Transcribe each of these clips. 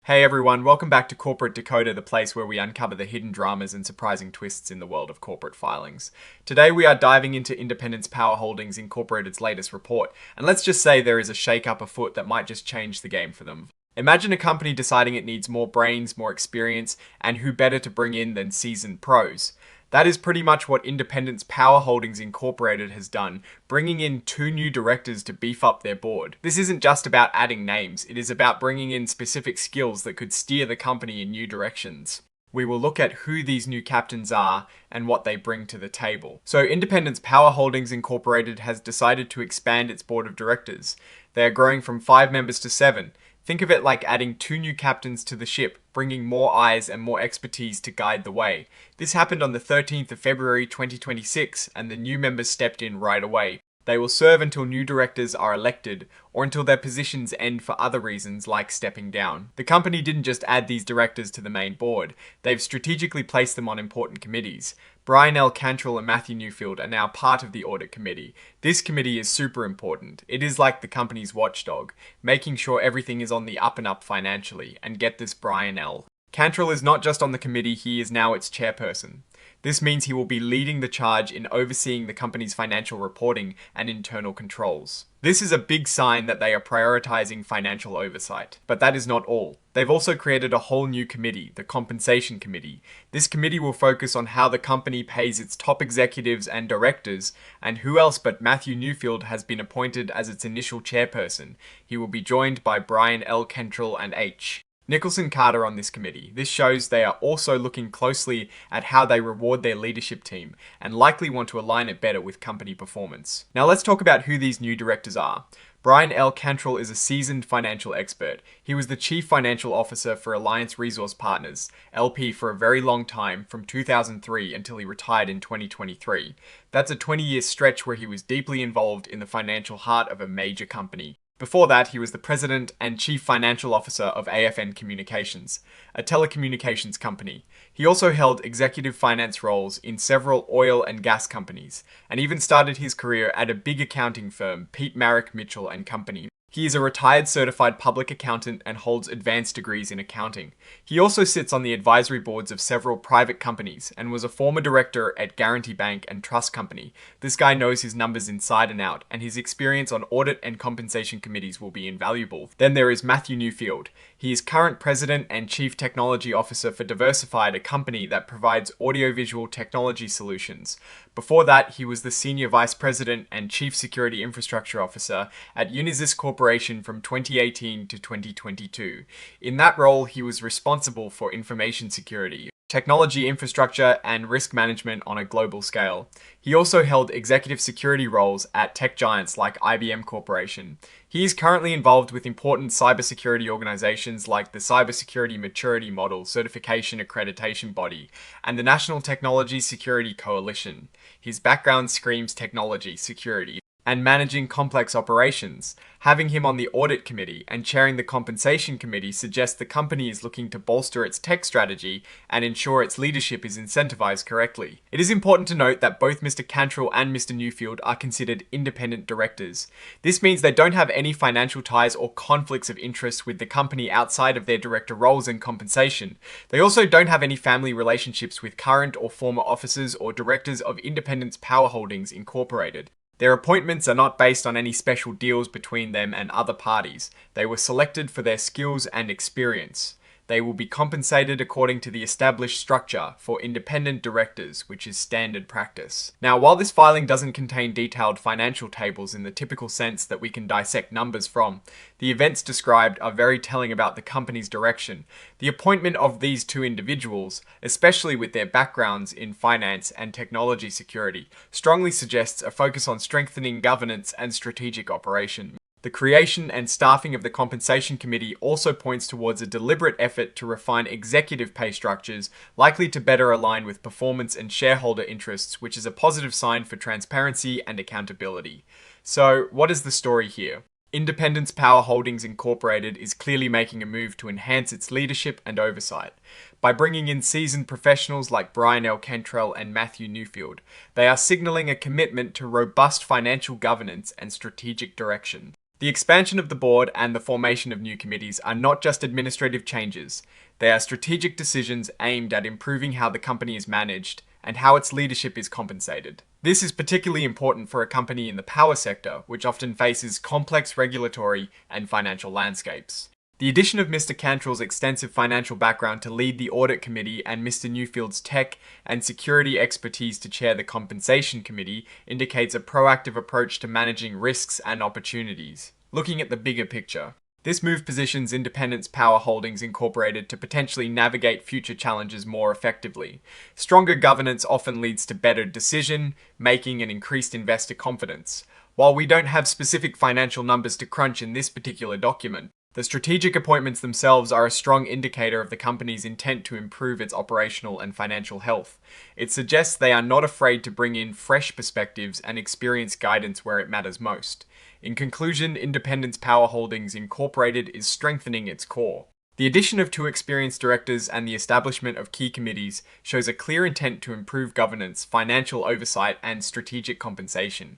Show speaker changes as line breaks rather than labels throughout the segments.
Hey everyone, welcome back to Corporate Dakota, the place where we uncover the hidden dramas and surprising twists in the world of corporate filings. Today we are diving into Independence Power Holdings Incorporated's latest report, and let's just say there is a shake-up afoot that might just change the game for them. Imagine a company deciding it needs more brains, more experience, and who better to bring in than seasoned pros. That is pretty much what Independence Power Holdings Incorporated has done, bringing in 2 new directors to beef up their board. This isn't just about adding names, it is about bringing in specific skills that could steer the company in new directions. We will look at who these new captains are and what they bring to the table. So Independence Power Holdings Incorporated has decided to expand its board of directors. They are growing from 5 members to 7. Think of it like adding 2 new captains to the ship, bringing more eyes and more expertise to guide the way. This happened on the 13th of February 2026, and the new members stepped in right away. They will serve until new directors are elected, or until their positions end for other reasons like stepping down. The company didn't just add these directors to the main board, they've strategically placed them on important committees. Brian L. Cantrell and Matthew Newfield are now part of the audit committee. This committee is super important. It is like the company's watchdog, making sure everything is on the up and up financially. And get this, Brian L. Cantrell is not just on the committee, he is now its chairperson. This means he will be leading the charge in overseeing the company's financial reporting and internal controls. This is a big sign that they are prioritizing financial oversight. But that is not all. They've also created a whole new committee, the Compensation Committee. This committee will focus on how the company pays its top executives and directors, and who else but Matthew Newfield has been appointed as its initial chairperson. He will be joined by Brian L. Cantrell and H. Nicholson Carter on this committee. This shows they are also looking closely at how they reward their leadership team and likely want to align it better with company performance. Now let's talk about who these new directors are. Brian L. Cantrell is a seasoned financial expert. He was the Chief Financial Officer for Alliance Resource Partners, LP, for a very long time, from 2003 until he retired in 2023. That's a 20-year stretch where he was deeply involved in the financial heart of a major company. Before that, he was the President and Chief Financial Officer of AFN Communications, a telecommunications company. He also held executive finance roles in several oil and gas companies, and even started his career at a big accounting firm, Pete Marrick Mitchell and Company. He is a retired certified public accountant and holds advanced degrees in accounting. He also sits on the advisory boards of several private companies and was a former director at Guarantee Bank and Trust Company. This guy knows his numbers inside and out, and his experience on audit and compensation committees will be invaluable. Then there is Matthew Newfield. He is current president and chief technology officer for Diversified, a company that provides audiovisual technology solutions. Before that, he was the senior vice president and chief security infrastructure officer at Unisys Corporation from 2018 to 2022. In that role, he was responsible for information security, technology infrastructure, and risk management on a global scale. He also held executive security roles at tech giants like IBM Corporation. He is currently involved with important cybersecurity organizations like the Cybersecurity Maturity Model Certification Accreditation Body and the National Technology Security Coalition. His background screams technology, security, and managing complex operations. Having him on the audit committee and chairing the compensation committee suggests the company is looking to bolster its tech strategy and ensure its leadership is incentivized correctly. It is important to note that both Mr. Cantrell and Mr. Newfield are considered independent directors. This means they don't have any financial ties or conflicts of interest with the company outside of their director roles and compensation. They also don't have any family relationships with current or former officers or directors of Independence Power Holdings Incorporated. Their appointments are not based on any special deals between them and other parties. They were selected for their skills and experience. They will be compensated according to the established structure for independent directors, which is standard practice. Now, while this filing doesn't contain detailed financial tables in the typical sense that we can dissect numbers from, the events described are very telling about the company's direction. The appointment of these 2 individuals, especially with their backgrounds in finance and technology security, strongly suggests a focus on strengthening governance and strategic operation. The creation and staffing of the Compensation Committee also points towards a deliberate effort to refine executive pay structures, likely to better align with performance and shareholder interests, which is a positive sign for transparency and accountability. So, what is the story here? Independence Power Holdings Incorporated is clearly making a move to enhance its leadership and oversight. By bringing in seasoned professionals like Brian L. Cantrell and Matthew Newfield, they are signaling a commitment to robust financial governance and strategic direction. The expansion of the board and the formation of new committees are not just administrative changes, they are strategic decisions aimed at improving how the company is managed and how its leadership is compensated. This is particularly important for a company in the power sector, which often faces complex regulatory and financial landscapes. The addition of Mr. Cantrell's extensive financial background to lead the Audit Committee and Mr. Newfield's tech and security expertise to chair the Compensation Committee indicates a proactive approach to managing risks and opportunities. Looking at the bigger picture, this move positions Independence Power Holdings Incorporated to potentially navigate future challenges more effectively. Stronger governance often leads to better decision making and increased investor confidence. While we don't have specific financial numbers to crunch in this particular document, the strategic appointments themselves are a strong indicator of the company's intent to improve its operational and financial health. It suggests they are not afraid to bring in fresh perspectives and experience guidance where it matters most. In conclusion, Independence Power Holdings Incorporated is strengthening its core. The addition of 2 experienced directors and the establishment of key committees shows a clear intent to improve governance, financial oversight, and strategic compensation.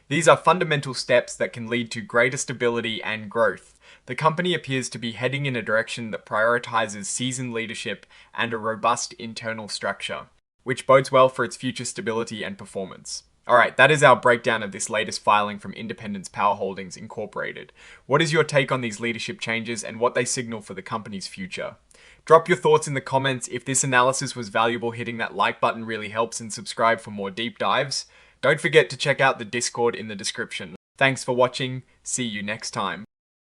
These are fundamental steps that can lead to greater stability and growth. The company appears to be heading in a direction that prioritizes seasoned leadership and a robust internal structure, which bodes well for its future stability and performance. Alright, that is our breakdown of this latest filing from Independence Power Holdings Incorporated. What is your take on these leadership changes and what they signal for the company's future? Drop your thoughts in the comments. If this analysis was valuable, hitting that like button really helps, and subscribe for more deep dives. Don't forget to check out the Discord in the description. Thanks for watching. See you next time.